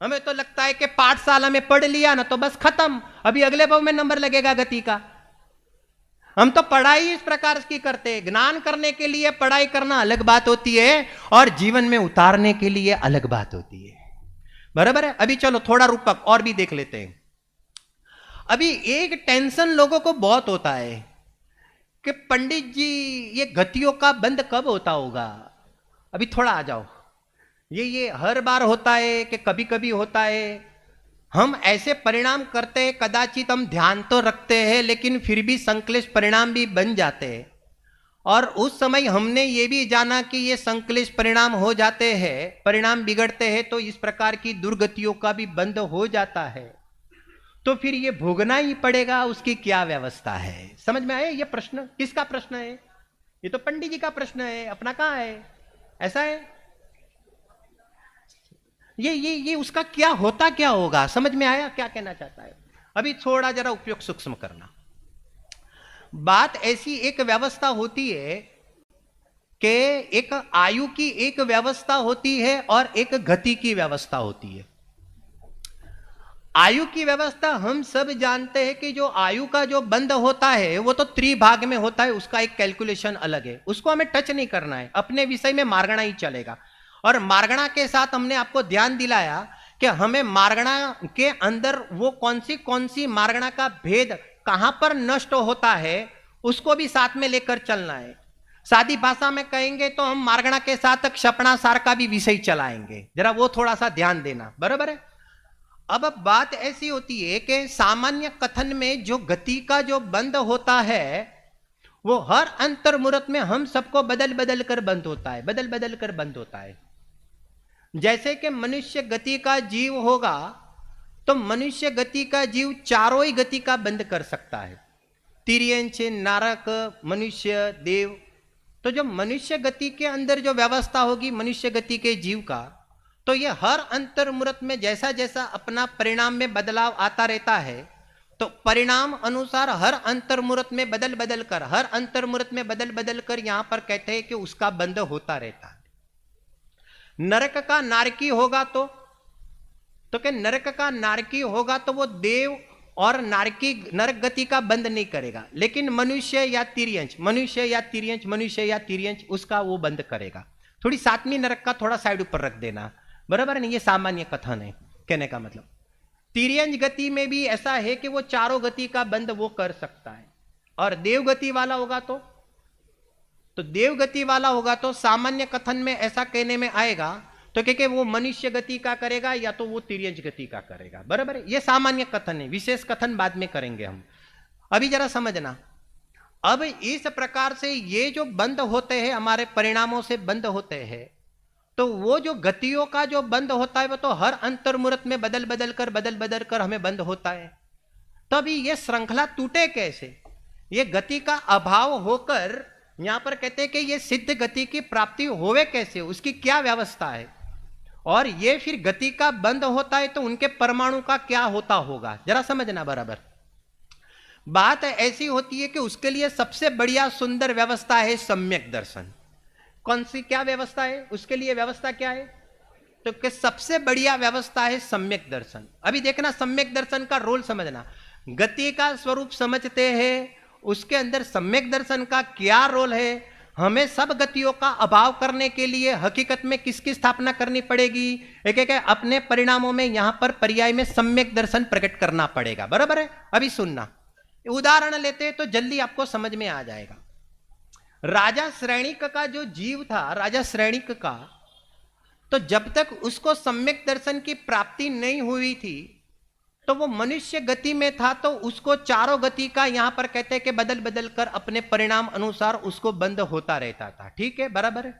हमें तो लगता है कि पाठशाला में पढ़ लिया ना तो बस खत्म, अभी अगले भाव में नंबर लगेगा गति का। हम तो पढ़ाई इस प्रकार की करते हैं, ज्ञान करने के लिए पढ़ाई करना अलग बात होती है और जीवन में उतारने के लिए अलग बात होती है। बराबर है? अभी चलो थोड़ा रूपक और भी देख लेते हैं। अभी एक टेंशन लोगों को बहुत होता है कि पंडित जी ये गतियों का बंद कब होता होगा। अभी थोड़ा आ जाओ, ये हर बार होता है कि कभी कभी होता है? हम ऐसे परिणाम करते हैं, कदाचित हम ध्यान तो रखते हैं लेकिन फिर भी संक्लिष्ट परिणाम भी बन जाते हैं। और उस समय हमने ये भी जाना कि ये संक्लिष्ट परिणाम हो जाते हैं, परिणाम बिगड़ते हैं, तो इस प्रकार की दुर्गतियों का भी बंद हो जाता है। तो फिर ये भोगना ही पड़ेगा, उसकी क्या व्यवस्था है? समझ में आया? ये प्रश्न किसका प्रश्न है? ये तो पंडित जी का प्रश्न है, अपना कहाँ है? ऐसा है? ये उसका क्या होता, क्या होगा? समझ में आया क्या कहना चाहता है? अभी थोड़ा जरा उपयोग सूक्ष्म करना। बात ऐसी एक व्यवस्था होती है कि एक आयु की एक व्यवस्था होती है और एक गति की व्यवस्था होती है। आयु की व्यवस्था हम सब जानते हैं कि जो आयु का जो बंद होता है वो तो त्रिभाग में होता है, उसका एक कैलकुलेशन अलग है, उसको हमें टच नहीं करना है, अपने विषय में मार्गणा ही चलेगा। और मार्गणा के साथ हमने आपको ध्यान दिलाया कि हमें मार्गणा के अंदर वो कौन सी मार्गणा का भेद कहां पर नष्ट होता है उसको भी साथ में लेकर चलना है। सादी भाषा में कहेंगे तो हम मार्गणा के साथ क्षपणासार का भी विषय चलाएंगे, जरा वो थोड़ा सा ध्यान देना, बराबर है? अब बात ऐसी होती है कि सामान्य कथन में जो गति का जो बंद होता है वो हर अंतर मुहूर्त में हम सबको बदल बदल कर बंद होता है, बदल बदल कर बंद होता है। जैसे कि मनुष्य गति का जीव होगा तो मनुष्य गति का जीव चारों ही गति का बंद कर सकता है, तिर्यंच, नारक, मनुष्य, देव। तो जो मनुष्य गति के अंदर जो व्यवस्था होगी मनुष्य गति के जीव का, तो ये हर अंतर मुहूर्त में जैसा जैसा अपना परिणाम में बदलाव आता रहता है तो परिणाम अनुसार हर अंतर मुहूर्त में बदल बदल कर, हर अंतर मुहूर्त में बदल बदल कर यहां पर कहते हैं कि उसका बंद होता रहता है। नरक का नारकी होगा तो क्या नरक का नारकी होगा तो वो देव और नारकी नरक गति का बंद नहीं करेगा, लेकिन मनुष्य या तिर्यंच, मनुष्य या तिर्यंच, मनुष्य या तिर्यंच उसका वो बंद करेगा। थोड़ी सातवीं नरक का थोड़ा साइड ऊपर रख देना, बराबर नहीं? ये सामान्य कथन है, कहने का मतलब तिर्यंच गति में भी ऐसा है कि वो चारों गति का बंद वो कर सकता है। और देवगति वाला होगा तो देवगति वाला होगा तो सामान्य कथन में ऐसा कहने में आएगा तो कि वो मनुष्य गति का करेगा या तो वो तिर्यंच गति का करेगा, बराबर है? ये सामान्य कथन है, विशेष कथन बाद में करेंगे हम। अभी जरा समझना, अब इस प्रकार से ये जो बंद होते हैं हमारे परिणामों से बंद होते हैं, तो वो जो गतियों का जो बंद होता है वो तो हर अंतर मुहूर्त में बदल बदल कर हमें बंद होता है। तभी ये श्रृंखला टूटे कैसे? ये गति का अभाव होकर यहां पर कहते हैं कि ये सिद्ध गति की प्राप्ति होवे कैसे, उसकी क्या व्यवस्था है? और ये फिर गति का बंद होता है तो उनके परमाणु का क्या होता होगा, जरा समझना बराबर। बात ऐसी होती है कि उसके लिए सबसे बढ़िया सुंदर व्यवस्था है सम्यक दर्शन। कौन सी क्या व्यवस्था है? उसके लिए व्यवस्था क्या है? तो कि सबसे बढ़िया व्यवस्था है सम्यक दर्शन। अभी देखना, सम्यक दर्शन का रोल समझना। गति का स्वरूप समझते हैं, उसके अंदर सम्यक दर्शन का क्या रोल है? हमें सब गतियों का अभाव करने के लिए हकीकत में किसकी स्थापना करनी पड़ेगी? एक एक अपने परिणामों में यहां पर पर्याय में सम्यक दर्शन प्रकट करना पड़ेगा, बराबर है? अभी सुनना, उदाहरण लेते हैं तो जल्दी आपको समझ में आ जाएगा। राजा श्रेणिक का जो जीव था, राजा श्रेणिक का, तो जब तक उसको सम्यक दर्शन की प्राप्ति नहीं हुई थी तो वो मनुष्य गति में था, तो उसको चारों गति का यहां पर कहते हैं कि बदल बदल कर अपने परिणाम अनुसार उसको बंद होता रहता था, ठीक है, बराबर है?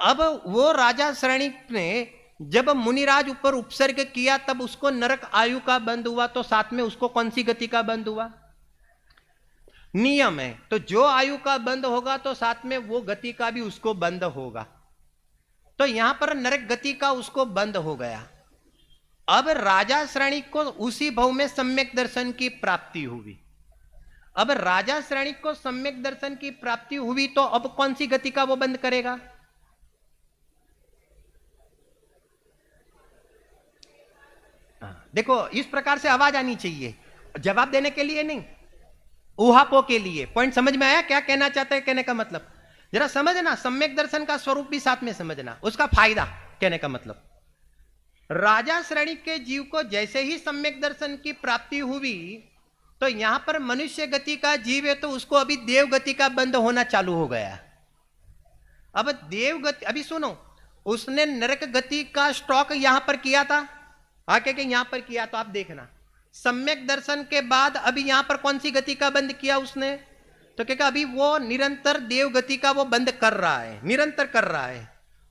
अब वो राजा श्रेणिक ने जब मुनिराज ऊपर उपसर्ग किया तब उसको नरक आयु का बंद हुआ, तो साथ में उसको कौन सी गति का बंद हुआ? नियम है, तो जो आयु का बंद होगा तो साथ में वो गति का भी उसको बंद होगा। तो यहां पर नरक गति का उसको बंद हो गया। अब राजा श्रेणिक को उसी भव में सम्यक दर्शन की प्राप्ति हुई। अब राजा श्रेणिक को सम्यक दर्शन की प्राप्ति हुई तो अब कौन सी गति का वो बंद करेगा? देखो, इस प्रकार से आवाज आनी चाहिए, जवाब देने के लिए नहीं, ऊहापोह के लिए। पॉइंट समझ में आया क्या कहना चाहते हैं? कहने का मतलब जरा समझना, सम्यक दर्शन का स्वरूप भी साथ में समझना, उसका फायदा। कहने का मतलब राजा श्रेणी के जीव को जैसे ही सम्यक दर्शन की प्राप्ति हुई तो यहां पर मनुष्य गति का जीव है तो उसको अभी देव गति का बंद होना चालू हो गया। अब देव गति, अभी सुनो, उसने नरक गति का स्टॉक यहां पर किया था, आके के यहां पर किया, तो आप देखना सम्यक दर्शन के बाद अभी यहां पर कौन सी गति का बंद किया उसने, तो क्या अभी वो निरंतर देव गति का वो बंद कर रहा है, निरंतर कर रहा है।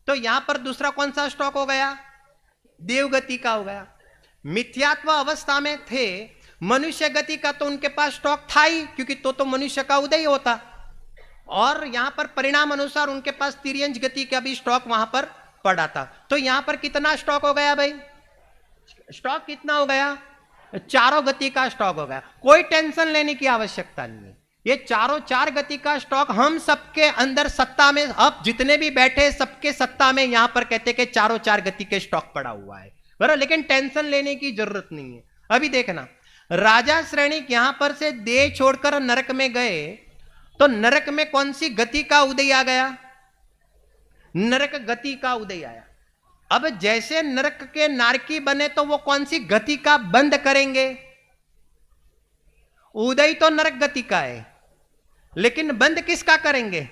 तो यहां पर दूसरा कौन सा स्टॉक हो गया, देव गति का हो गया। मिथ्यात्व अवस्था में थे, मनुष्य गति का तो उनके पास स्टॉक था ही, क्योंकि तो मनुष्य का उदय होता, और यहां पर परिणाम अनुसार उनके पास तिर्यंज गति का भी स्टॉक वहां पर पड़ा था। तो यहां पर कितना स्टॉक हो गया भाई, स्टॉक कितना हो गया, चारों गति का स्टॉक हो गया। कोई टेंशन लेने की आवश्यकता नहीं है, ये चारों चार गति का स्टॉक हम सबके अंदर सत्ता में, अब जितने भी बैठे सबके सत्ता में यहां पर कहते कि चारों चार गति के स्टॉक पड़ा हुआ है, बराबर। लेकिन टेंशन लेने की जरूरत नहीं है। अभी देखना, राजा श्रेणिक यहां पर से देह छोड़कर नरक में गए, तो नरक में कौन सी गति का उदय आ गया, नरक गति का उदय आया। अब जैसे नरक के नारकी बने तो वो कौन सी गति का बंद करेंगे, उदय तो नरक गति का है, लेकिन बंद किसका करेंगे,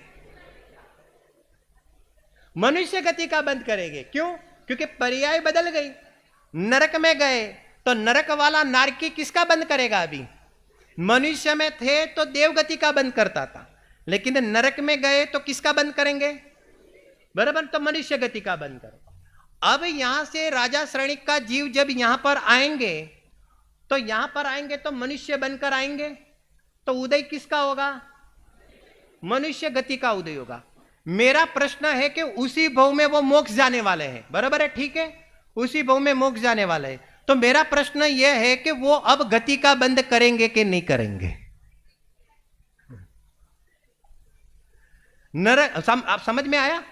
मनुष्य गति का बंद करेंगे। क्यों, क्योंकि पर्याय बदल गई। नरक में गए तो नरक वाला नारकी किसका बंद करेगा, अभी मनुष्य में थे तो देव गति का बंद करता था, लेकिन नरक में गए तो किसका बंद करेंगे, बराबर, तो मनुष्य गति का बंद करो। अब यहां से राजा श्रेणिक का जीव जब यहां पर आएंगे, तो यहां पर आएंगे तो मनुष्य बनकर आएंगे, तो उदय किसका होगा, मनुष्य गति का उदय होगा। मेरा प्रश्न है कि उसी भव में वो मोक्ष जाने वाले हैं, बराबर है, ठीक है, उसी भव में मोक्ष जाने वाले हैं। तो मेरा प्रश्न यह है कि वो अब गति का बंद करेंगे कि नहीं करेंगे। आप समझ में आया,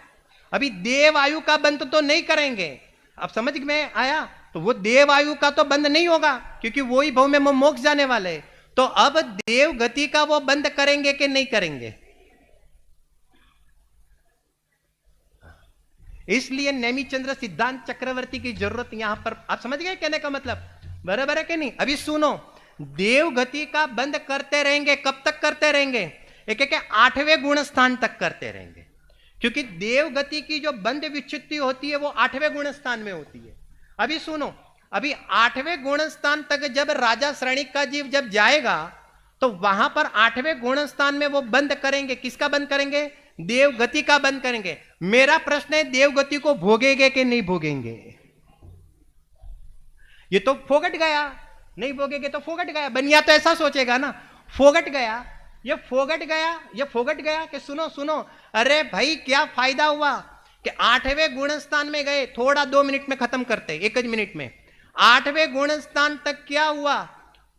अभी देव आयु का बंद तो नहीं करेंगे, आप समझ में आया, तो वो देव आयु का तो बंद नहीं होगा, क्योंकि वो ही भव में मोक्ष जाने वाले। तो अब देव गति का वो बंद करेंगे कि नहीं करेंगे। इसलिए नेमिचंद्र सिद्धांत चक्रवर्ती की जरूरत यहां पर, आप समझ गए कहने का मतलब, बराबर है कि नहीं। अभी सुनो, देव गति का बंद करते रहेंगे, कब तक करते रहेंगे, एक 8वें गुण स्थान तक करते रहेंगे, क्योंकि देव गति की जो बंद विच्छुत्ति होती है वो 8वें गुण स्थान में होती है। अभी सुनो, अभी 8वें गुण स्थान तक जब राजा श्रेणिक का जीव जब जाएगा, तो वहां पर 8वें गुण स्थान में वो बंद करेंगे, किसका बंद करेंगे, देव गति का बंद करेंगे। मेरा प्रश्न है, देव गति को भोगेंगे कि नहीं भोगेंगे। ये तो फोगट गया, नहीं भोगेंगे तो फोगट गया, बनिया तो ऐसा सोचेगा ना, फोगट गया, ये फोगट गया, ये फोगट गया कि सुनो सुनो, अरे भाई क्या फायदा हुआ कि 8वें गुण स्थान में गए, थोड़ा 2 मिनट में खत्म करते, 1 मिनट में 8वें गुण स्थान तक क्या हुआ,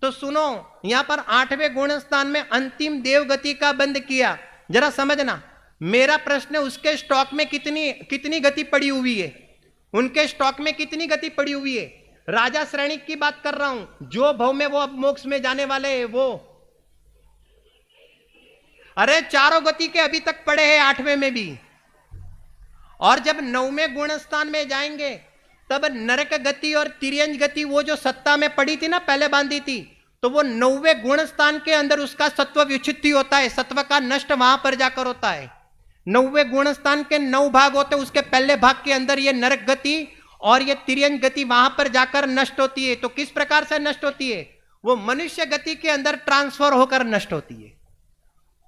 तो सुनो, यहां पर 8वें गुण स्थान में अंतिम देव गति का बंद किया। जरा समझना, मेरा प्रश्न है, उसके स्टॉक में कितनी गति पड़ी हुई है, उनके स्टॉक में कितनी गति पड़ी हुई है। राजा श्रेणिक की बात कर रहा हूं, जो भव में वो अब मोक्ष में जाने वाले हैं वो, अरे चारों गति के अभी तक पड़े हैं 8वें में भी, और जब 9वें गुण स्थान में जाएंगे तब नरक गति और तिर्यंज गति वो जो सत्ता में पड़ी थी ना, पहले बांधी थी, तो वो 9वें गुण स्थान के अंदर उसका सत्व विच्छुत्ति होता है, सत्व का नष्ट वहां पर जाकर होता है। 9वें गुण स्थान के 9 भाग होते हैं, उसके पहले भाग के अंदर ये नरक गति और ये तिर्यंज गति वहां पर जाकर नष्ट होती है। तो किस प्रकार से नष्ट होती है, वो मनुष्य गति के अंदर ट्रांसफर होकर नष्ट होती है।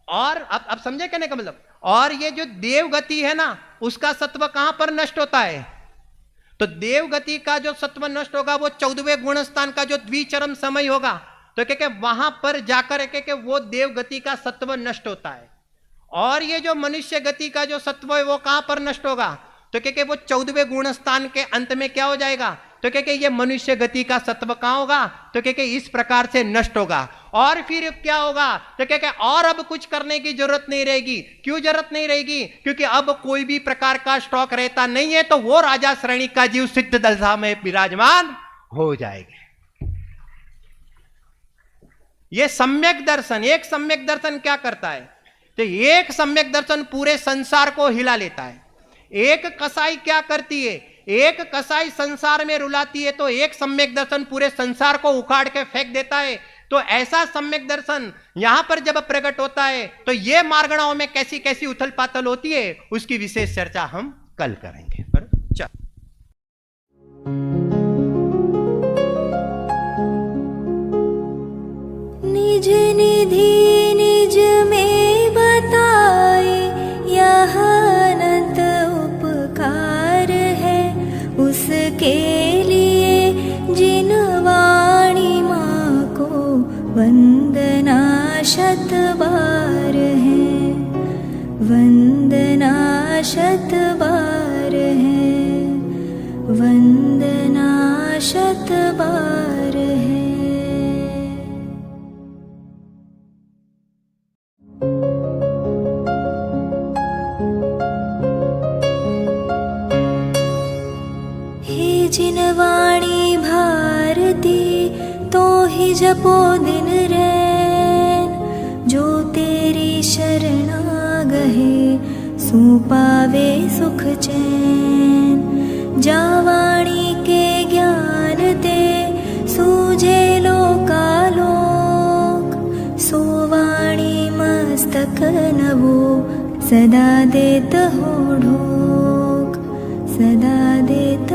और अब समझे कहने का मतलब, और ये जो देव गति है ना, उसका सत्व कहां पर नष्ट होता है, तो देव गति का जो सत्व नष्ट होगा वो 14वें गुण स्थान का जो द्विचरम समय होगा, तो क्या वहां पर जाकर के वो देव गति का सत्व नष्ट होता है। और ये जो मनुष्य गति का जो सत्व है वो कहां पर नष्ट होगा, तो क्या वो 14वें गुण स्थान के अंत में क्या हो जाएगा, तो क्या ये मनुष्य गति का सत्व कहां होगा, तो क्या इस प्रकार से नष्ट होगा। और फिर क्या होगा, तो क्या और अब कुछ करने की जरूरत नहीं रहेगी। क्यों जरूरत नहीं रहेगी, क्योंकि अब कोई भी प्रकार का स्टॉक रहता नहीं है, तो वो राजा श्रेणिक का जीव सिद्ध दशा में विराजमान हो जाएगा। ये सम्यक दर्शन, एक सम्यक दर्शन क्या करता है, तो एक सम्यक दर्शन पूरे संसार को हिला लेता है। एक कसाई क्या करती है, एक कसाई संसार में रुलाती है, तो एक सम्यक दर्शन पूरे संसार को उखाड़ के फेंक देता है। तो ऐसा सम्यक दर्शन यहां पर जब प्रकट होता है, तो ये मार्गणाओं में कैसी कैसी उथल पाथल होती है, उसकी विशेष चर्चा हम कल करेंगे। निज निधि निज में बताए, यह अनंत उपकार है उसके लिए जिन वाणी माँ को वंदना शत बार है, वंदना शत बार है, वंदना शत बार है। हे जिन वाणी भारती तो ही जपो दिन रैन, जो तेरी शरणा गहे सो पावे सुख चैन। जा वाणी के ज्ञान ते सूझे लोकालोक, सो वाणी मस्तक नवो सदा देत हो ढोक, सदा देत